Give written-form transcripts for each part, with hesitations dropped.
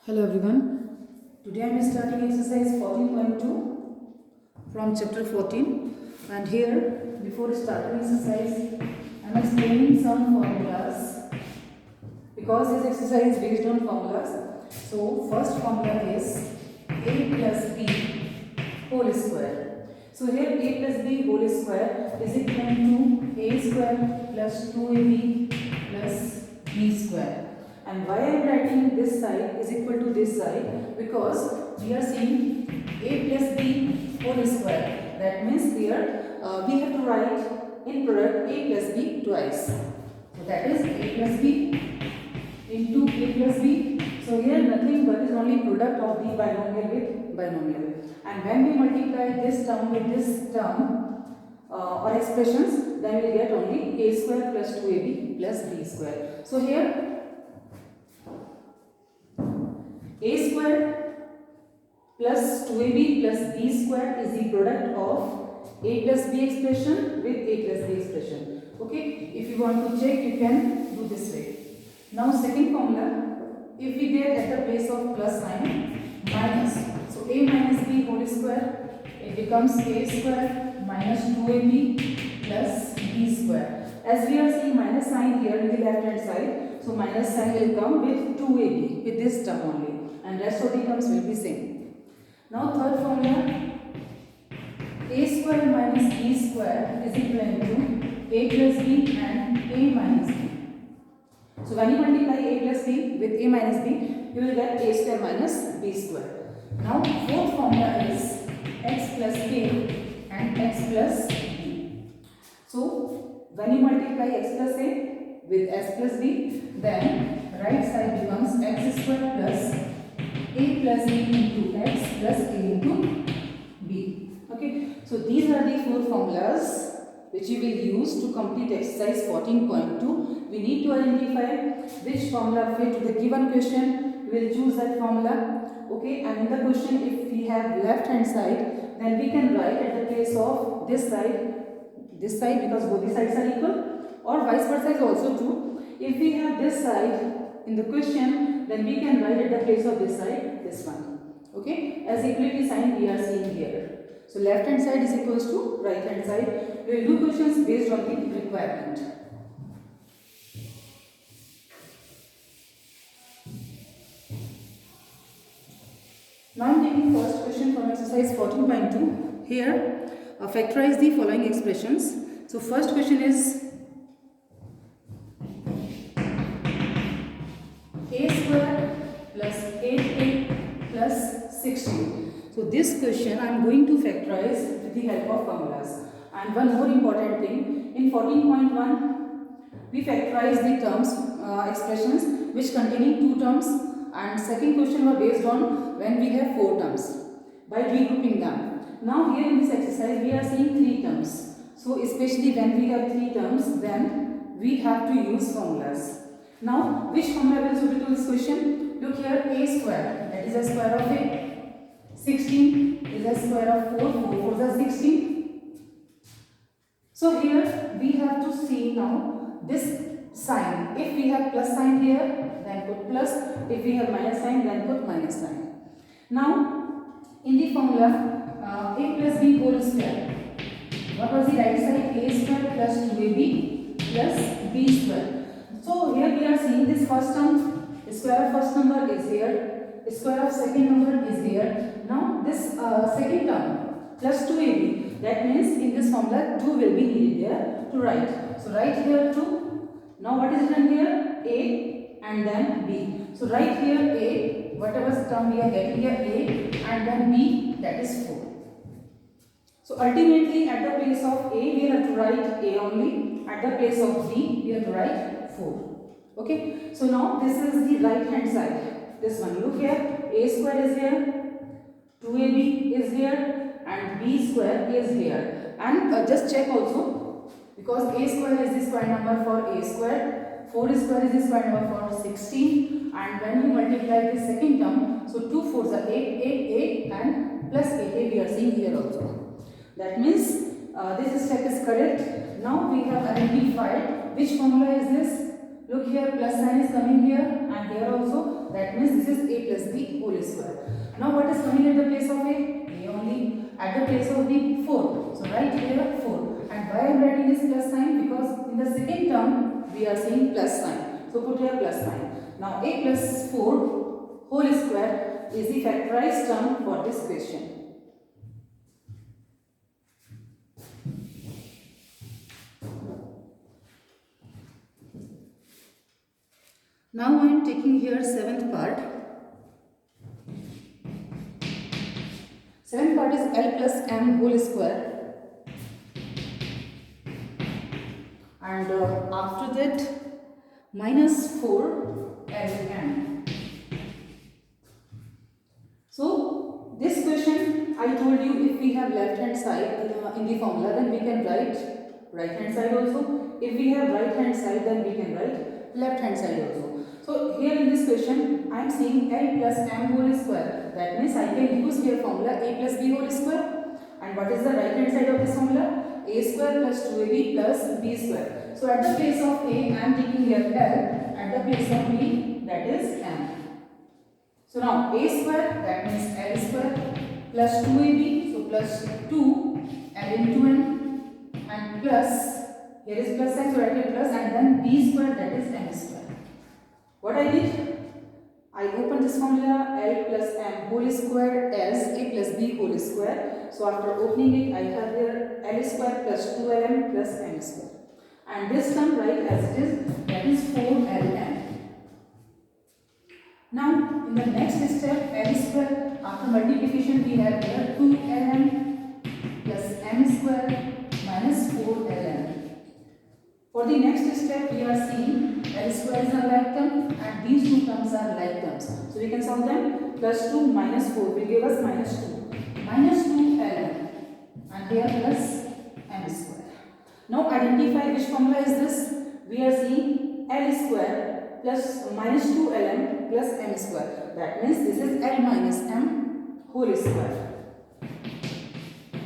Hello everyone. Today I am starting exercise 14.2 from chapter 14, and here before starting exercise I am explaining some formulas because this exercise is based on formulas. So first formula is a plus b whole square. So here a plus b whole square is equal to a square plus 2ab plus b square. And why I am writing this side is equal to this side? Because we are seeing a plus b whole square. That means here we have to write in product a plus b twice. So that is a plus b into a plus b. So here nothing but is only product of the binomial with binomial. And when we multiply this term with this term or expressions, then we will get only a square plus 2ab plus b square. So here a square plus 2ab plus b square is the product of a plus b expression with a plus b expression. Okay, if you want to check, you can do this way. Now second formula, if we get at the place of plus sign minus, so a minus b whole square, it becomes a square minus 2ab plus b square. As we are seeing minus sign here in the left hand side, so minus sign will come with 2ab with this term only, and rest of the terms will be same. Now third formula, a square minus b square is equal to a plus b and a minus b. So when you multiply a plus b with a minus b, you will get a square minus b square. Now fourth formula is x plus k and x plus b. So when you multiply x plus a with s plus b, then right side becomes x square plus a plus b into x plus a into b. Okay, so these are the four formulas which you will use to complete exercise 14.2. We need to identify which formula fit to the given question. We will choose that formula. Okay, and in the question, if we have left hand side, then we can write at the place of this side because both the sides are equal, or vice versa is also true. If we have this side in the question, then we can write at the place of this side this one. Okay, as equality sign we are seeing here. So left hand side is equals to right hand side. We will do questions based on the requirement. Now I am taking first question from exercise 14.2. Here factorize the following expressions. So first question is a square plus 8a plus 16. So this question I am going to factorize with the help of formulas. And one more important thing, in 14.1 we factorize the terms, expressions which containing two terms, and second question was based on when we have four terms by regrouping them. Now here in this exercise we are seeing three terms. So especially when we have three terms, then we have to use formulas. Now which formula will suit to this question? Look here, a square, that is a square of a. 16 is a square of 4, 4 4 is 16. So here we have to see now this sign. If we have plus sign here, then put plus. If we have minus sign, then put minus sign. Now in the formula a plus b whole square, what was the right side? A square plus 2ab plus b square. So here we are seeing this first term, square of first number is here, square of second number is here. Now this second term plus 2ab, that means in this formula 2 will be needed there to write. So write here 2. Now what is written here? A and then b. So write here a, whatever term we are getting here a, and then b, that is 4. So ultimately at the place of a we have to write a only, at the place of b we have to write 4. Okay, so now this is the right hand side. This one, look here, a square is here, 2ab is here, and b square is here. And just check also, because a square is the square number for a square, 4 square is the square number for 16, and when you multiply the second term, so 2 4s are 8, and plus 8 we are seeing here also. That means this step is correct. Now we have identified which formula is this. Look here, plus sign is coming here and here also. That means this is a plus b square. Now what is coming at the place of A? A only. At the place of B, 4. So write here 4. And why I am writing this plus sign? Because in the second term we are seeing plus sign. So put here plus sign. Now A plus 4 whole square is the factorized term for this question. Now I am taking here 7th part. 7th part is L plus M whole square. And after that minus 4 Lm. So this question I told you, if we have left hand side in the formula, then we can write right hand side also. If we have right hand side, then we can write left hand side also. So here in this question I am seeing L plus M whole square. That means I can use here formula A plus B whole square. And what is the right hand side of this formula? A square plus 2AB plus B square. So at the place of A I am taking here L, at the place of B that is M. So now A square, that means L square, plus 2AB, so plus 2 L into M, and plus, here is plus sign, so write here plus, and then B square, that is M square. What I did? I opened this formula L plus M whole square as A plus B whole square. So after opening it, I have here L square plus 2LM plus M square. And this term write as it is, that is 4LM. Now, in the next step, L square, after multiplication we have here 2Lm plus M square minus 4Lm. For the next step, we are seeing L square is a like term and these two terms are like terms. So we can solve them. Plus 2 minus 4 will give us minus 2. Minus 2Lm and here plus M square. Now identify which formula is this. We are seeing L square plus minus 2Lm plus M square. That means this is L minus M whole square.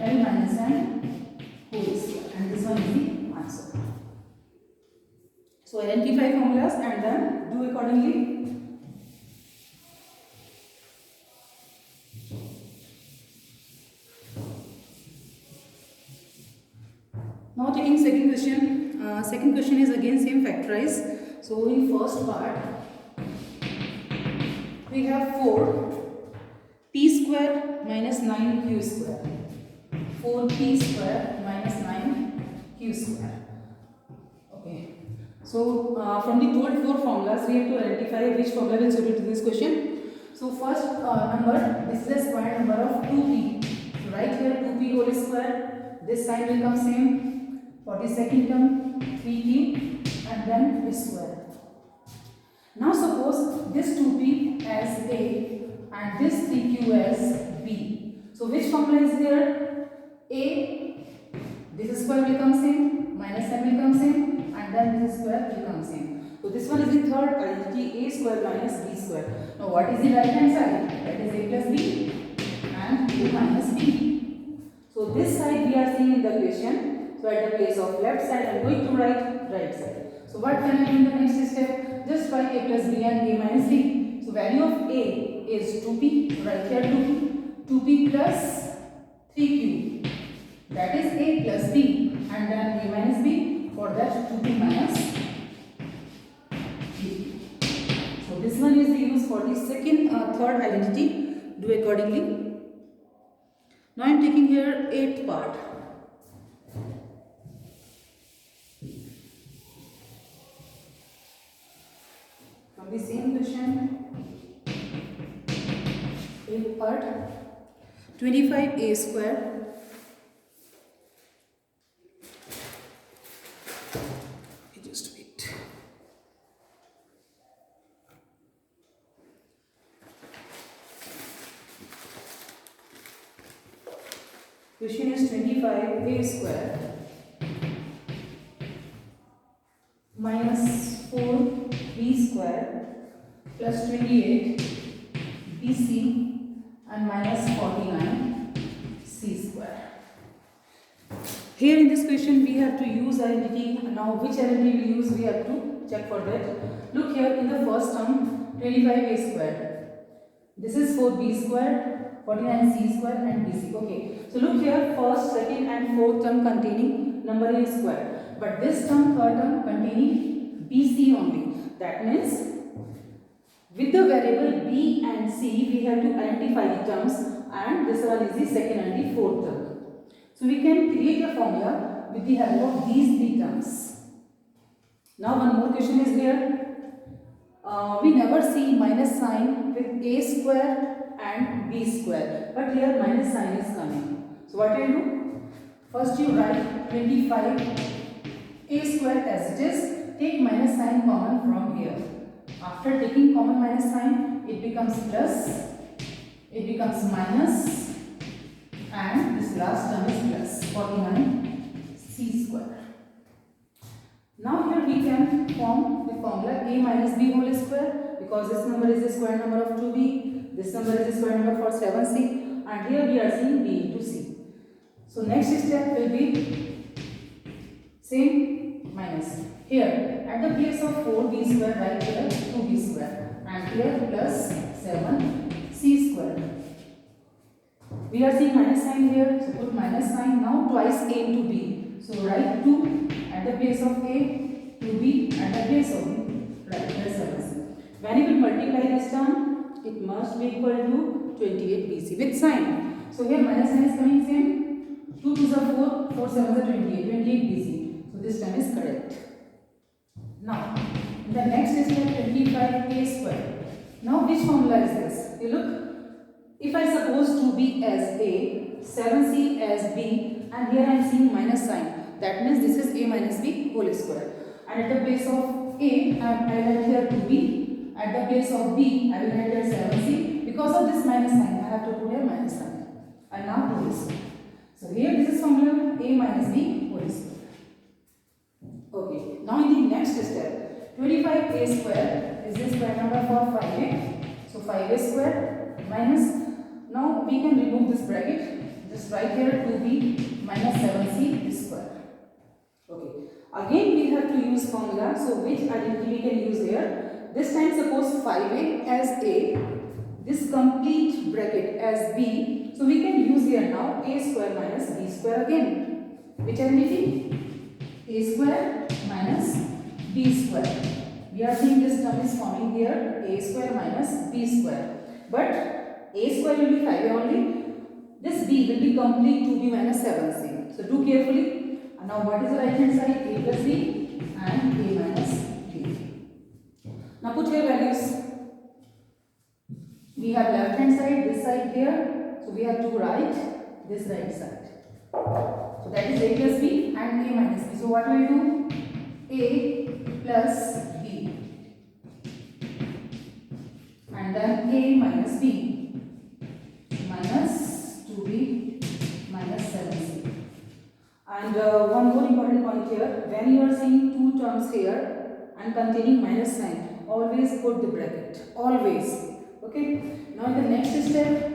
L minus M whole square. And this one is the answer. So identify formulas and then do accordingly. Now taking second question. Second question is again same factorize. So in first part we have 4 p square minus 9 q square. 4p square minus 9 q square. Okay. So from the told 4 formulas, we have to identify which formula will suit to this question. So first number, this is a square number of 2p. So write here 2p whole square. This side will come same. For the second term, 3q and then this square. Now suppose this 2p as A and this 3q as B. So which formula is there? A, this square will come same, minus m will come same, and then this square will come same. So this one is the third identity, A square minus B square. Now what is the right hand side? That is A plus B and A minus B. So this side we are seeing in the question. So at the place of left side I am going to write right side. So what can I do in the next step? Just write A plus B and A minus B. So value of A is 2p, write here 2p. 2p plus 3q. That is A plus B and then A minus B, for that 2p minus B. So this one is the use for the second third identity. Do accordingly. Now I am taking here 8th part. From the same question, 8th part, 25a square just wait. Question is 25a square minus 4b square plus 28 bc and minus 49 c square. Here in this question we have to use identity. Now which identity we use, we have to check for that. Look here in the first term 25a square. This is 4b square, 49c square and bc. Okay. So look here, first, second and fourth term containing number in square. But this term, third term containing bc only. That means with the variable b and c, we have to identify the terms, and this one is the second and the fourth term. So we can create a formula with the help of these three terms. Now one more question is here. We never see minus sign with a square and b square, but here minus sign is coming. So what will you do? First you write 25 a square as it is. Take minus sign common from here. After taking common minus sign, it becomes plus, it becomes minus, and this last term is plus 49c square. Now here we can form the formula a minus b whole square, because this number is the square number of 2b, this number is the square number for 7c, and here we are seeing b into c. So next step will be same minus. Here at the place of 4b square, write here 2b square, and here plus 7c square. We are seeing minus sign here, so put minus sign. Now twice a into b. So write 2 at the place of a, 2b at the place of b. Right, that's 7c. When you will multiply this term, it must be equal to 28bc with sign. So here minus sign is coming same. 2 to the 4, 4 7 is 28, 28bc. So this term is correct. Now, in the next step, 25a square. Now which formula is this? You look. If I suppose 2b as a, 7c as b, and here I am seeing minus sign, that means this is a minus b whole square. And at the place of a, I will write here 2b. At the place of b, I will write here 7c. Because of this minus sign, I have to put here minus sign. And now whole square. So here this is formula a minus b whole square. Okay. Now in the next step, 25a square is the square number for 5a. So 5a square minus. Now we can remove this bracket. Just write here 2b minus 7c square. Okay. Again we have to use formula. So which identity we can use here? This time suppose 5a as a, this complete bracket as b. So we can use here now a square minus b square again. Which identity? A square minus b square. We are seeing this term is forming here a square minus b square. But a square will be 5a only. This b will be complete 2b minus 7c. So do carefully. And now what is the right hand side? A plus b and a minus b. Now put your values. We have left hand side, this side here. So we have to write this right side. So that is a plus b and a minus b. So what will we do? A plus b. And then a minus b. Minus 2b minus 7c. And one more important point here, when you are seeing two terms here and containing minus sign, always put the bracket, always. Okay. Now in the next step,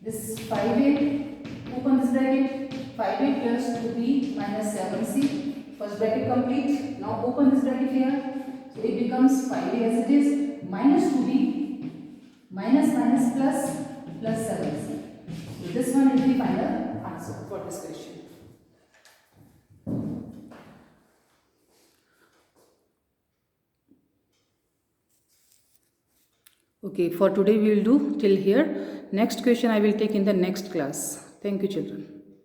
this 5a, open this bracket, 5a plus 2b minus 7c, first bracket complete. Now open this bracket here, so it becomes 5a as it is, minus 2b, minus minus plus 7c. So this one is the final answer for this question. Okay, for today we will do till here. Next question I will take in the next class. Thank you, children.